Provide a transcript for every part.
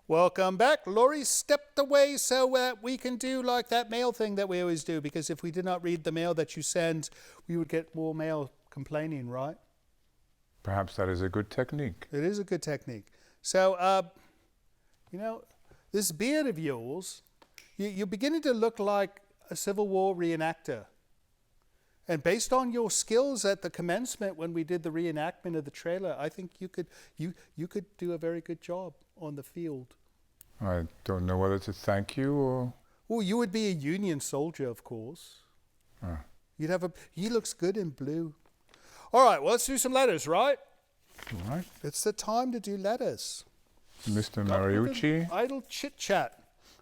Welcome back. Laurie stepped away so we can do like that mail thing that we always do, because if we did not read the mail that you send, we would get more mail complaining, right? Perhaps that is a good technique. It is a good technique. So, this beard of yours, you're beginning to look like a Civil War reenactor. And based on your skills at the commencement when we did the reenactment of the trailer, I think you could do a very good job on the field. I don't know whether to thank you or... Well, you would be a Union soldier, of course. You'd have he looks good in blue. All right, well, let's do some letters, right? All right. It's the time to do letters. Mr. Mariucci. Idle chit-chat.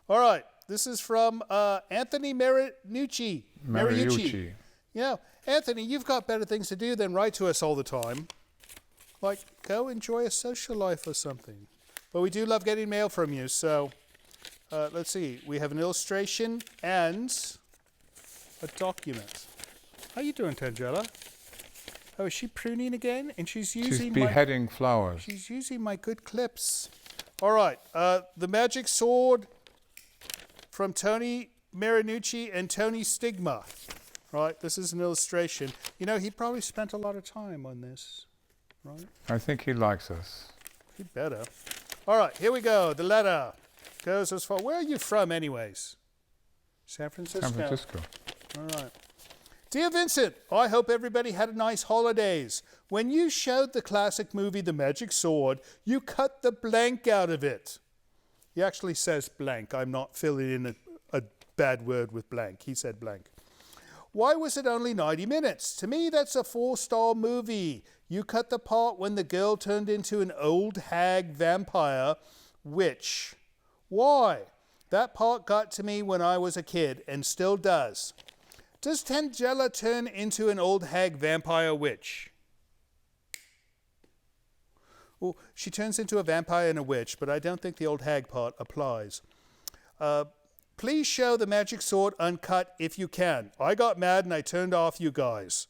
All right, this is from Anthony Merritt. Mariucci. Yeah, Anthony, you've got better things to do than write to us all the time. Like, go enjoy a social life or something. But we do love getting mail from you, so let's see. We have an illustration and a document. How you doing, Tangela? Oh, is she pruning again? And she's using beheading flowers. She's using my good clips. All right, the magic sword from Tony Marinucci and Tony Stigma. Right, this is an illustration. You know, he probably spent a lot of time on this, right? I think he likes us. He better. All right, here we go. The letter goes as far. Where are you from, anyways? San Francisco. San Francisco. All right. Dear Vincent, I hope everybody had a nice holidays. When you showed the classic movie The Magic Sword, you cut the blank out of it. He actually says blank. I'm not filling in a bad word with blank. He said blank. Why was it only 90 minutes? To me, that's a 4-star movie. You cut the part when the girl turned into an old hag vampire witch. Why? That part got to me when I was a kid and still does. Does Tangela turn into an old hag vampire witch? Well, she turns into a vampire and a witch, but I don't think the old hag part applies. Please show the magic sword uncut if you can. I got mad and I turned off you guys.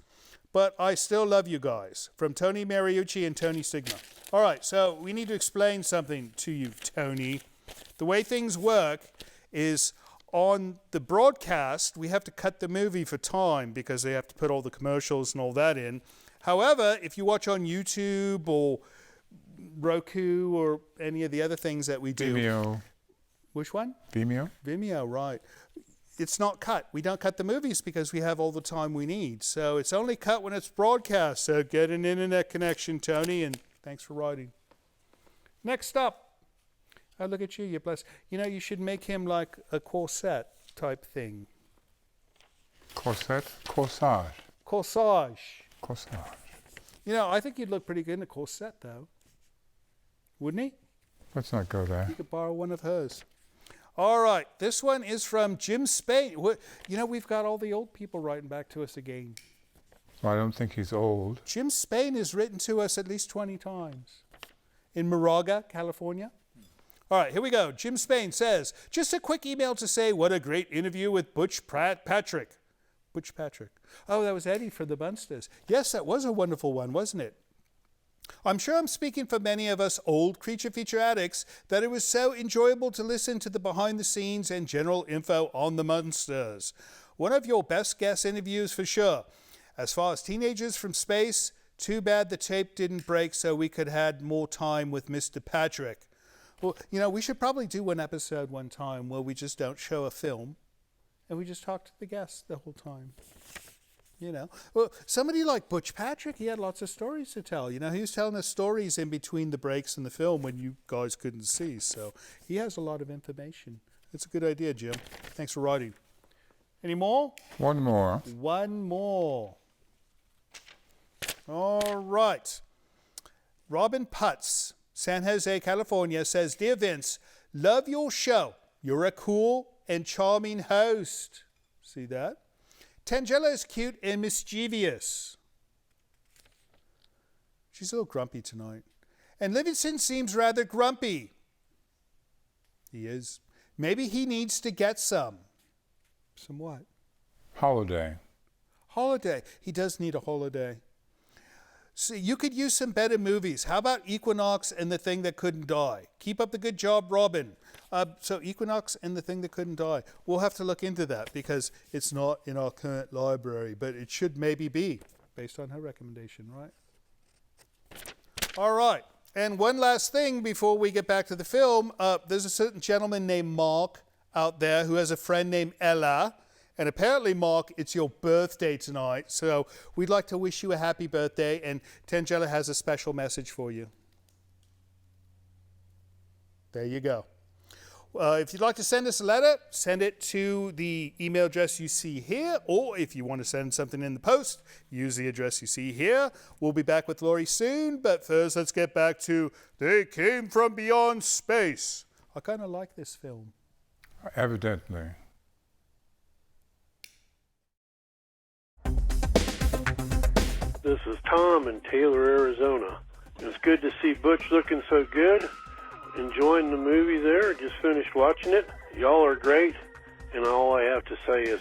But I still love you guys. From Tony Mariucci and Tony Stigma. All right, so we need to explain something to you, Tony. The way things work is on the broadcast, we have to cut the movie for time because they have to put all the commercials and all that in. However, if you watch on YouTube or Roku or any of the other things that we do... Vimeo. Which one? Vimeo. Vimeo, right. It's not cut. We don't cut the movies because we have all the time we need. So it's only cut when it's broadcast. So get an internet connection, Tony, and thanks for writing. Next up. Oh, look at you, you're blessed. You know, you should make him like a corset type thing. Corset? Corsage. Corsage. Corsage. You know, I think you'd look pretty good in a corset, though. Wouldn't he? Let's not go there. You could borrow one of hers. All right, this one is from Jim Spain. You know, we've got all the old people writing back to us again. Well, I don't think he's old. Jim Spain has written to us at least 20 times. In Moraga, California. All right, here we go. Jim Spain says, just a quick email to say what a great interview with Butch Patrick. Butch Patrick. Oh, that was Eddie for the Bunsters. Yes, that was a wonderful one, wasn't it? I'm sure I'm speaking for many of us old Creature Feature addicts that it was so enjoyable to listen to the behind the scenes and general info on the Munsters. One of your best guest interviews for sure. As far as teenagers from space, too bad the tape didn't break so we could have more time with Mr. Patrick. Well, you know, we should probably do one episode one time where we just don't show a film and we just talk to the guests the whole time. You know, well, somebody like Butch Patrick, he had lots of stories to tell. You know, he was telling us stories in between the breaks in the film when you guys couldn't see. So he has a lot of information. It's a good idea, Jim. Thanks for writing. Any more? One more. One more. All right. Robin Putz, San Jose, California, says, Dear Vince, love your show. You're a cool and charming host. See that? Tangela is cute and mischievous. She's a little grumpy tonight. And Livingston seems rather grumpy. He is. Maybe he needs to get some. Some what? Holiday. Holiday. He does need a holiday. So you could use some better movies. How about Equinox and the Thing That Couldn't Die? Keep up the good job, Robin. So Equinox and the Thing That Couldn't Die. We'll have to look into that because it's not in our current library, but it should maybe be based on her recommendation, right? All right. And one last thing before we get back to the film. There's a certain gentleman named Mark out there who has a friend named Ella. And apparently, Mark, it's your birthday tonight, so we'd like to wish you a happy birthday, and Tangela has a special message for you. There you go. If you'd like to send us a letter, send it to the email address you see here, or if you want to send something in the post, use the address you see here. We'll be back with Laurie soon, but first let's get back to They Came From Beyond Space. I kind of like this film. Evidently. This is Tom in Taylor, Arizona. It's good to see Butch looking so good. Enjoying the movie there. Just finished watching it. Y'all are great. And all I have to say is